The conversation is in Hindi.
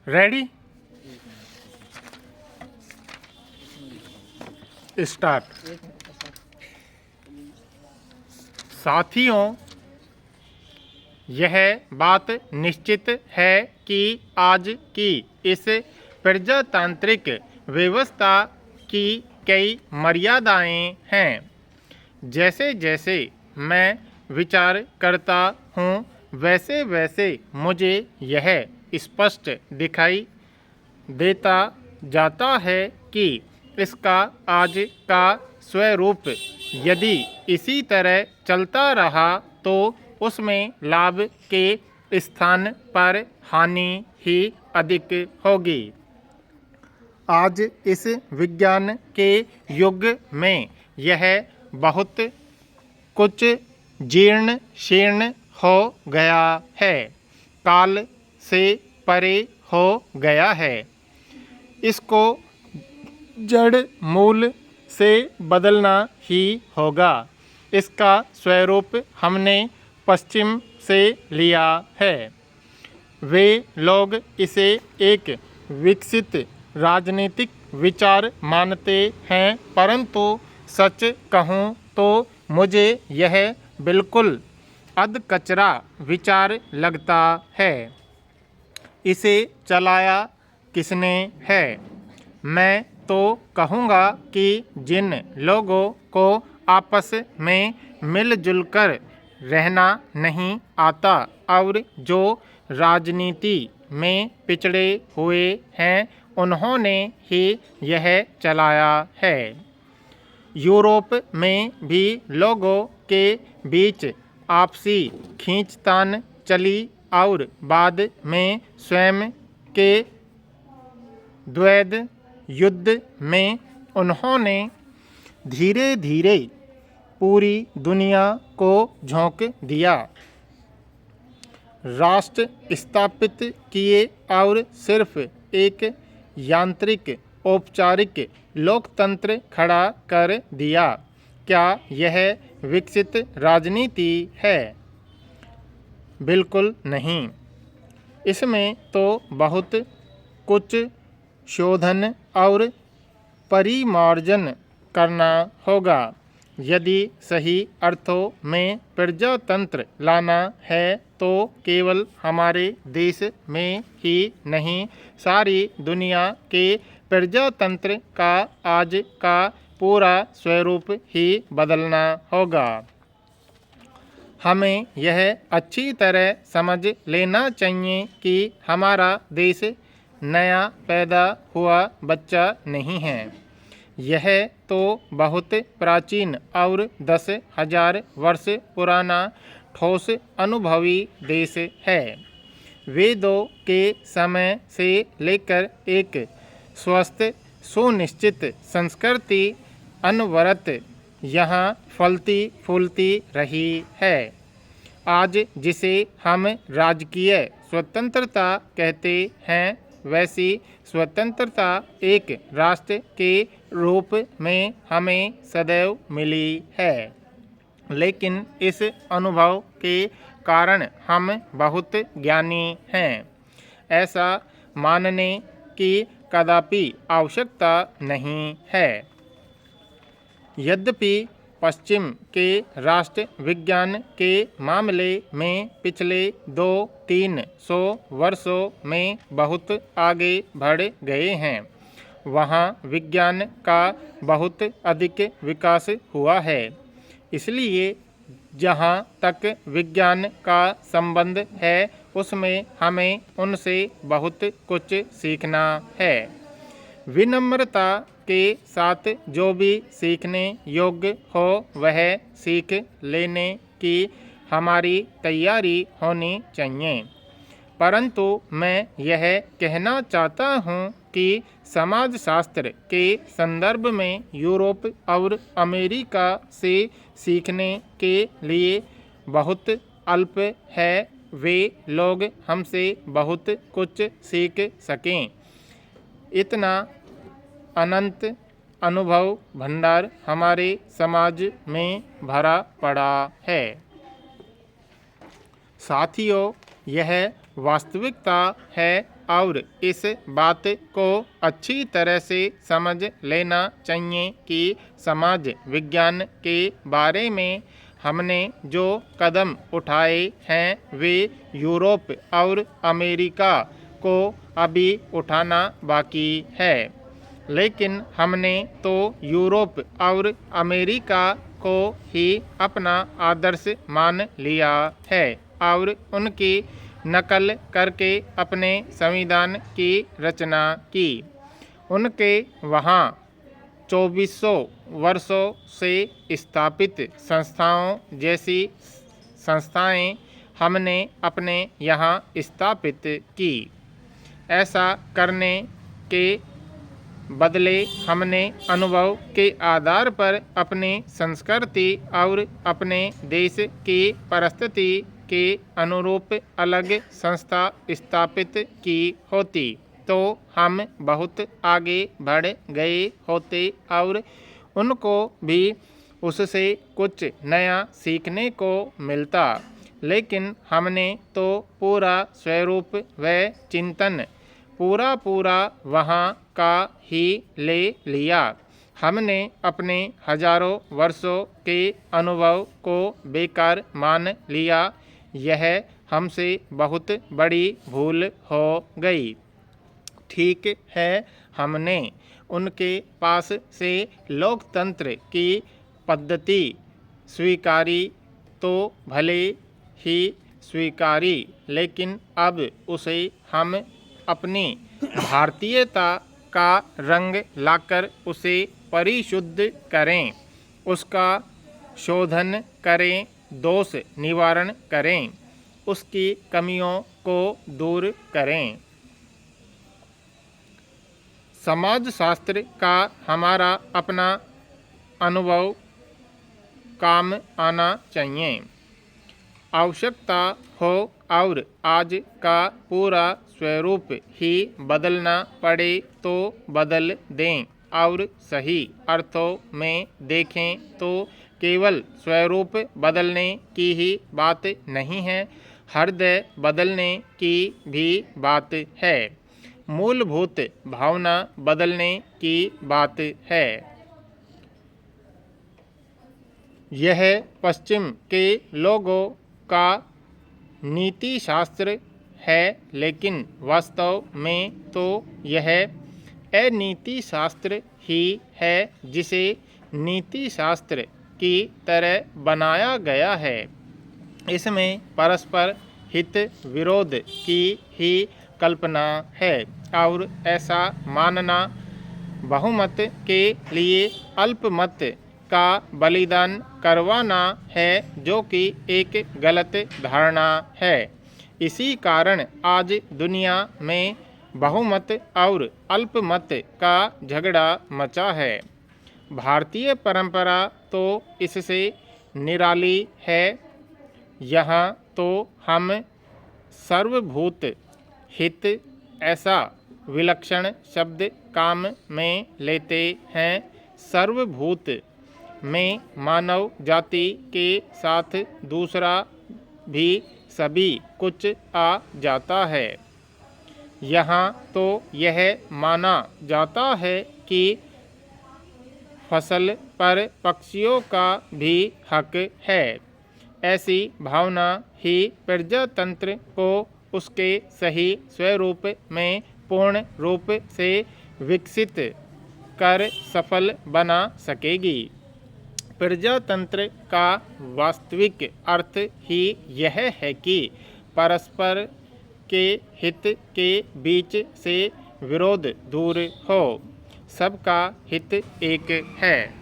Ready start. साथियों, यह बात निश्चित है कि आज की इस प्रजातांत्रिक व्यवस्था की कई मर्यादाएं हैं। जैसे जैसे मैं विचार करता हूँ वैसे वैसे मुझे यह स्पष्ट दिखाई देता जाता है कि इसका आज का स्वरूप यदि इसी तरह चलता रहा तो उसमें लाभ के स्थान पर हानि ही अधिक होगी। आज इस विज्ञान के युग में यह बहुत कुछ जीर्ण शीर्ण हो गया है, काल से परे हो गया है। इसको जड़ मूल से बदलना ही होगा। इसका स्वरूप हमने पश्चिम से लिया है। वे लोग इसे एक विकसित राजनीतिक विचार मानते हैं, परंतु सच कहूँ तो मुझे यह बिल्कुल अधकचरा विचार लगता है। इसे चलाया किसने है? मैं तो कहूँगा कि जिन लोगों को आपस में मिलजुल कर रहना नहीं आता और जो राजनीति में पिछड़े हुए हैं, उन्होंने ही यह चलाया है। यूरोप में भी लोगों के बीच आपसी खींचतान चली और बाद में स्वयं के द्वैध युद्ध में उन्होंने धीरे धीरे पूरी दुनिया को झोंक दिया, राष्ट्र स्थापित किए और सिर्फ एक यांत्रिक औपचारिक लोकतंत्र खड़ा कर दिया। क्या यह विकसित राजनीति है? बिल्कुल नहीं। इसमें तो बहुत कुछ शोधन और परिमार्जन करना होगा। यदि सही अर्थों में प्रजातंत्र लाना है तो केवल हमारे देश में ही नहीं, सारी दुनिया के प्रजातंत्र का आज का पूरा स्वरूप ही बदलना होगा। हमें यह अच्छी तरह समझ लेना चाहिए कि हमारा देश नया पैदा हुआ बच्चा नहीं है। यह तो बहुत प्राचीन और 10,000 वर्ष पुराना ठोस अनुभवी देश है। वेदों के समय से लेकर एक स्वस्थ सुनिश्चित संस्कृति अनवरत यहाँ फलती फूलती रही है। आज जिसे हम राजकीय स्वतंत्रता कहते हैं, वैसी स्वतंत्रता एक राष्ट्र के रूप में हमें सदैव मिली है। लेकिन इस अनुभव के कारण हम बहुत ज्ञानी हैं, ऐसा मानने की कदापि आवश्यकता नहीं है। यद्यपि पश्चिम के राष्ट्र विज्ञान के मामले में पिछले 200-300 वर्षों में बहुत आगे बढ़ गए हैं, वहाँ विज्ञान का बहुत अधिक विकास हुआ है। इसलिए जहाँ तक विज्ञान का संबंध है, उसमें हमें उनसे बहुत कुछ सीखना है। विनम्रता के साथ जो भी सीखने योग्य हो वह सीख लेने की हमारी तैयारी होनी चाहिए। परंतु मैं यह कहना चाहता हूँ कि समाजशास्त्र के संदर्भ में यूरोप और अमेरिका से सीखने के लिए बहुत अल्प है। वे लोग हमसे बहुत कुछ सीख सकें, इतना अनंत अनुभव भंडार हमारे समाज में भरा पड़ा है। साथियों, यह वास्तविकता है और इस बात को अच्छी तरह से समझ लेना चाहिए कि समाज विज्ञान के बारे में हमने जो कदम उठाए हैं वे यूरोप और अमेरिका को अभी उठाना बाकी है, लेकिन हमने तो यूरोप और अमेरिका को ही अपना आदर्श मान लिया है और उनकी नकल करके अपने संविधान की रचना की। उनके वहाँ 2400 वर्षों से स्थापित संस्थाओं जैसी संस्थाएं हमने अपने यहाँ स्थापित की। ऐसा करने के बदले हमने अनुभव के आधार पर अपनी संस्कृति और अपने देश की परिस्थिति के अनुरूप अलग संस्था स्थापित की होती तो हम बहुत आगे बढ़ गए होते और उनको भी उससे कुछ नया सीखने को मिलता, लेकिन हमने तो पूरा स्वरूप व चिंतन पूरा वहाँ का ही ले लिया। हमने अपने हजारों वर्षों के अनुभव को बेकार मान लिया। यह हमसे बहुत बड़ी भूल हो गई। ठीक है, हमने उनके पास से लोकतंत्र की पद्धति स्वीकारी तो भले ही स्वीकारी, लेकिन अब उसे हम अपनी भारतीयता का रंग लाकर उसे परिशुद्ध करें, उसका शोधन करें, दोष निवारण करें, उसकी कमियों को दूर करें। समाजशास्त्र का हमारा अपना अनुभव काम आना चाहिए। आवश्यकता हो और आज का पूरा स्वरूप ही बदलना पड़े तो बदल दें और सही अर्थों में देखें तो केवल स्वरूप बदलने की ही बात नहीं है, हृदय बदलने की भी बात है, मूलभूत भावना बदलने की बात है। यह पश्चिम के लोगों का नीति शास्त्र है, लेकिन वास्तव में तो यह अनीति शास्त्र ही है जिसे नीति शास्त्र की तरह बनाया गया है। इसमें परस्पर हित विरोध की ही कल्पना है और ऐसा मानना बहुमत के लिए अल्पमत का बलिदान करवाना है, जो कि एक गलत धारणा है। इसी कारण आज दुनिया में बहुमत और अल्पमत का झगड़ा मचा है। भारतीय परंपरा तो इससे निराली है। यहाँ तो हम सर्वभूत हित ऐसा विलक्षण शब्द काम में लेते हैं। सर्वभूत में मानव जाति के साथ दूसरा भी सभी कुछ आ जाता है। यहाँ तो यह माना जाता है कि फसल पर पक्षियों का भी हक है। ऐसी भावना ही प्रजातंत्र को उसके सही स्वरूप में पूर्ण रूप से विकसित कर सफल बना सकेगी। प्रजातंत्र का वास्तविक अर्थ ही यह है कि परस्पर के हित के बीच से विरोध दूर हो, सबका हित एक है।